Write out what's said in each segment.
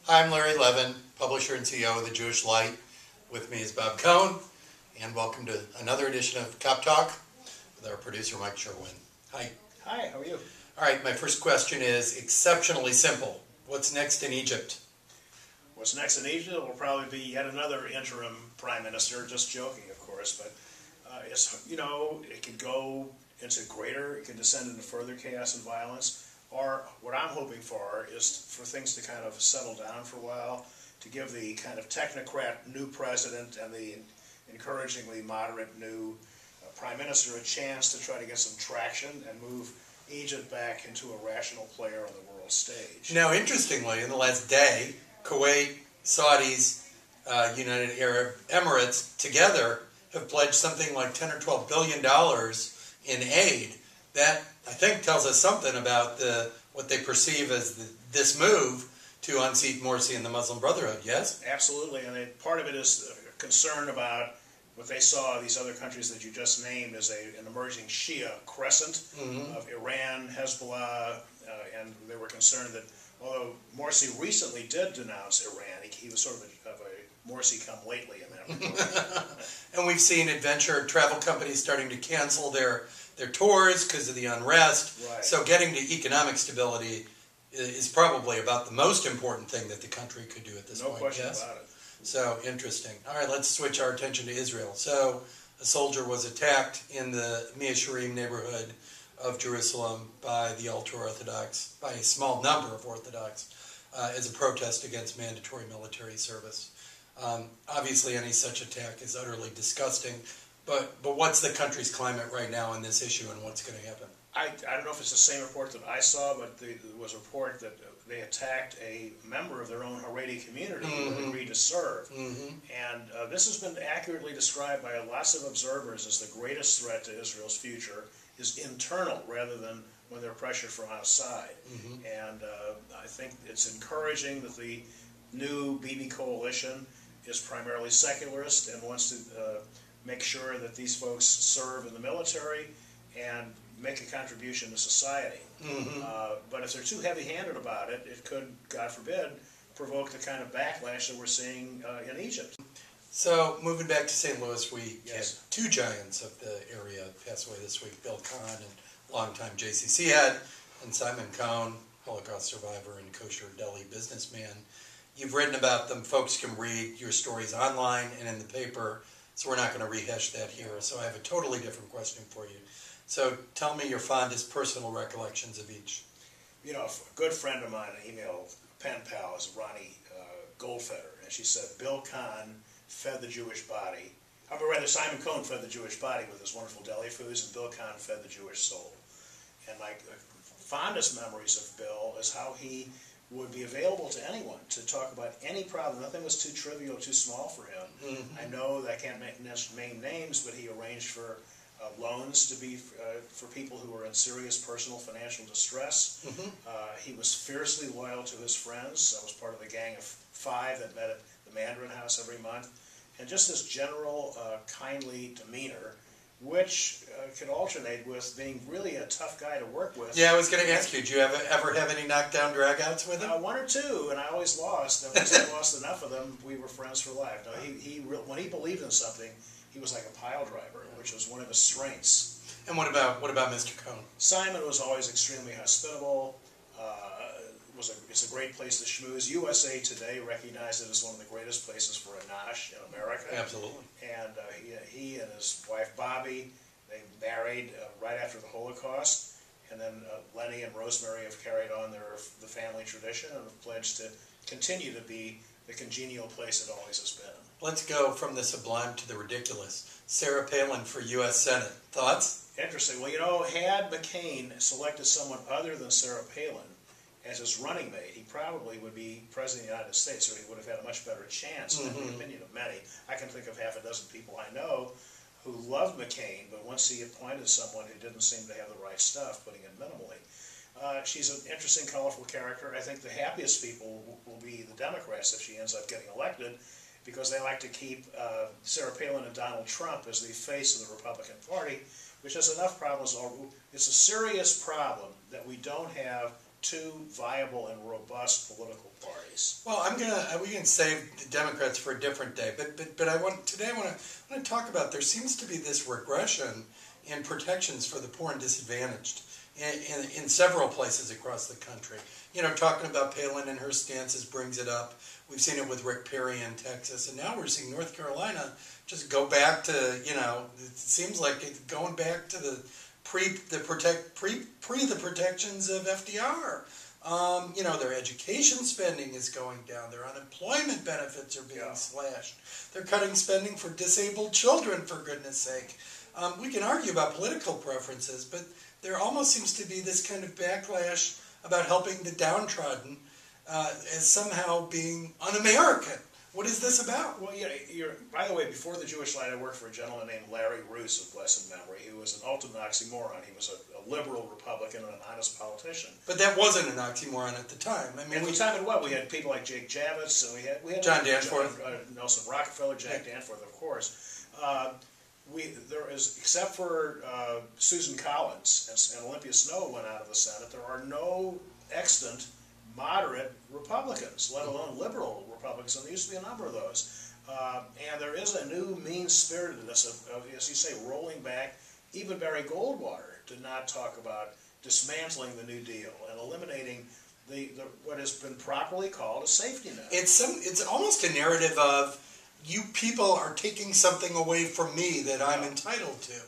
Hi, I'm Larry Levin, publisher and CEO of The Jewish Light. With me is Bob Cohn, and welcome to another edition of Cop Talk with our producer, Mike Sherwin. Hi. Hi, how are you? All right, my first question is exceptionally simple. What's next in Egypt? What's next in Egypt will probably be yet another interim prime minister, just joking, of course, but it could go into greater, it could descend into further chaos and violence. Or what I'm hoping for is for things to kind of settle down for a while, to give the kind of technocrat new president and the encouragingly moderate new prime minister a chance to try to get some traction and move Egypt back into a rational player on the world stage. Now, interestingly, in the last day, Kuwait, Saudis, United Arab Emirates together have pledged something like $10 or $12 billion in aid. That, I think, tells us something about what they perceive as this move to unseat Morsi and the Muslim Brotherhood, yes? Absolutely, and part of it is concern about what they saw these other countries that you just named as an emerging Shia crescent of Iran, Hezbollah, and they were concerned that although Morsi recently did denounce Iran, he was sort of a Morsi come lately in that regard. And we've seen adventure travel companies starting to cancel their tours because of the unrest. Right. So getting to economic stability is probably about the most important thing that the country could do at this point. No question yes? about it. So interesting. All right, let's switch our attention to Israel. So a soldier was attacked in the Mia Sharim neighborhood of Jerusalem by the ultra-Orthodox, by a small number of Orthodox, as a protest against mandatory military service. Obviously, any such attack is utterly disgusting. But what's the country's climate right now on this issue, and what's going to happen? I don't know if it's the same report that I saw, but there was a report that they attacked a member of their own Haredi community who agreed to serve. And this has been accurately described by lots of observers as the greatest threat to Israel's future is internal rather than when they're pressured from outside. And I think it's encouraging that the new Bibi coalition is primarily secularist and wants to make sure that these folks serve in the military and make a contribution to society. But if they're too heavy-handed about it, it could, God forbid, provoke the kind of backlash that we're seeing in Egypt. So, moving back to St. Louis, we Yes. had two giants of the area pass away this week, Bill Cohn, and longtime JCC head, and Simon Cohn, Holocaust survivor and kosher deli businessman. You've written about them. Folks can read your stories online and in the paper, so we're not going to rehash that here. So I have a totally different question for you. So tell me your fondest personal recollections of each. You know, a good friend of mine, an email pen pal, is Ronnie Goldfeder, and she said, Bill Cohn fed the Jewish body. Or rather, Simon Cohn fed the Jewish body with his wonderful deli foods, and Bill Cohn fed the Jewish soul. And my fondest memories of Bill is how he would be available to anyone to talk about any problem. Nothing was too trivial, too small for him. I know that I can't name names, but he arranged for loans to be for people who were in serious personal financial distress. He was fiercely loyal to his friends. I was part of the gang of 5 that met at the Mandarin House every month. And just this general kindly demeanor, which could alternate with being really a tough guy to work with. Yeah, I was going to ask you, did you ever have any knockdown dragouts with him? 1 or 2, and I always lost. And once I lost enough of them, we were friends for life. No, when he believed in something, he was like a pile driver, which was one of his strengths. And what about Mr. Cohn? Simon was always extremely hospitable. It's a great place to schmooze. USA Today recognized it as one of the greatest places for a nosh in America. Absolutely. And he and his wife Bobby, they married right after the Holocaust, and then Lenny and Rosemary have carried on the family tradition and have pledged to continue to be the congenial place it always has been. Let's go from the sublime to the ridiculous. Sarah Palin for U.S. Senate. Thoughts? Interesting. Well, you know, had McCain selected someone other than Sarah Palin as his running mate, he probably would be President of the United States, or he would have had a much better chance, in the opinion of many. I can think of half a dozen people I know who loved McCain, but once he appointed someone who didn't seem to have the right stuff, putting it minimally. She's an interesting, colorful character. I think the happiest people will be the Democrats if she ends up getting elected, because they like to keep Sarah Palin and Donald Trump as the face of the Republican Party, which has enough problems. It's a serious problem that we don't have two viable and robust political parties. race. Well, we can save the Democrats for a different day, but I want to talk about, there seems to be this regression in protections for the poor and disadvantaged in several places across the country. You know, talking about Palin and her stances brings it up. We've seen it with Rick Perry in Texas, and now we're seeing North Carolina just go back to, you know, it seems like it's going back to the the protections of FDR. You know, their education spending is going down. Their unemployment benefits are being slashed. They're cutting spending for disabled children, for goodness sake. We can argue about political preferences, but there almost seems to be this kind of backlash about helping the downtrodden as somehow being un-American. What is this about? Well, by the way, before the Jewish Light, I worked for a gentleman named Larry Roos of blessed memory, who was an ultimate oxymoron. He was a liberal Republican and an honest politician. But that wasn't an oxymoron at the time. I mean, at the time, and what? We had people like Jake Javits, and we had John Danforth, Nelson Rockefeller, Jack Danforth, of course. There is, except for Susan Collins and Olympia Snowe went out of the Senate, there are no extant moderate Republicans, let alone liberal Republicans, and there used to be a number of those. And there is a new mean-spiritedness of, as you say, rolling back. Even Barry Goldwater did not talk about dismantling the New Deal and eliminating what has been properly called a safety net. It's almost a narrative of, you people are taking something away from me that I'm entitled to.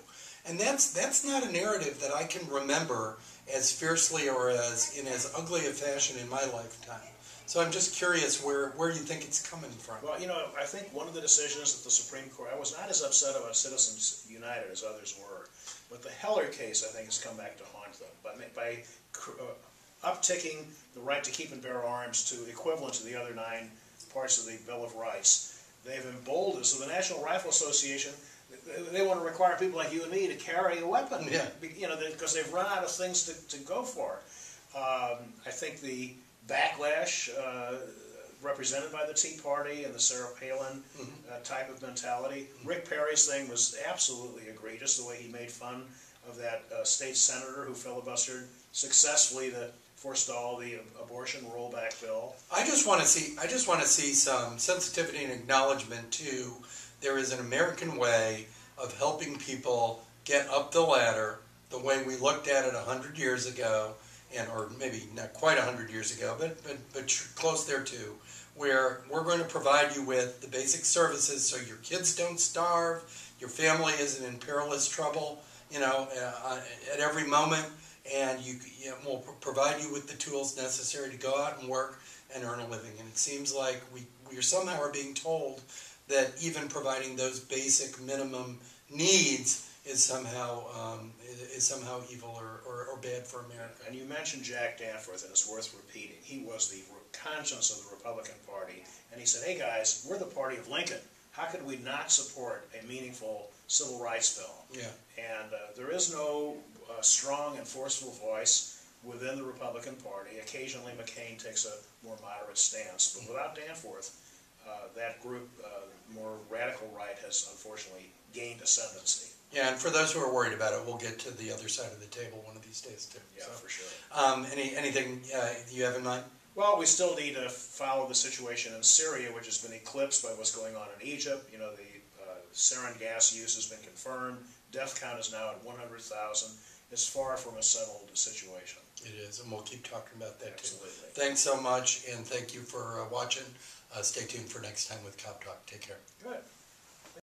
And that's not a narrative that I can remember as fiercely or as in as ugly a fashion in my lifetime. So I'm just curious where you think it's coming from. Well, you know, I think one of the decisions that the Supreme Court, I was not as upset about Citizens United as others were, but the Heller case, I think, has come back to haunt them. By upticking the right to keep and bear arms to equivalent to the other 9 parts of the Bill of Rights, they've emboldened. So the National Rifle Association, they want to require people like you and me to carry a weapon, you know, because they've run out of things to go for. I think the backlash represented by the Tea Party and the Sarah Palin type of mentality. Rick Perry's thing was absolutely egregious, the way he made fun of that state senator who filibustered successfully to forestall the abortion rollback bill. I just want to see some sensitivity and acknowledgement to, there is an American way of helping people get up the ladder the way we looked at it 100 years ago, or maybe not quite 100 years ago, but close there too, where we're going to provide you with the basic services so your kids don't starve, your family isn't in perilous trouble, you know, at every moment, and we'll provide you with the tools necessary to go out and work and earn a living. And it seems like we somehow are being told that even providing those basic minimum needs is somehow evil or bad for America. And you mentioned Jack Danforth, and it's worth repeating. He was the conscience of the Republican Party, and he said, hey guys, we're the party of Lincoln. How could we not support a meaningful civil rights bill? Yeah. And there is no strong and forceful voice within the Republican Party. Occasionally McCain takes a more moderate stance, but without Danforth, that group, more radical right, has unfortunately gained ascendancy. Yeah, and for those who are worried about it, we'll get to the other side of the table one of these days too. Yeah, so, for sure. Anything you have in mind? Well, we still need to follow the situation in Syria, which has been eclipsed by what's going on in Egypt. You know, the sarin gas use has been confirmed. Death count is now at 100,000. It's far from a settled situation. It is, and we'll keep talking about that Absolutely. too. Thanks so much, and thank you for watching. Stay tuned for next time with Cop Talk. Take care.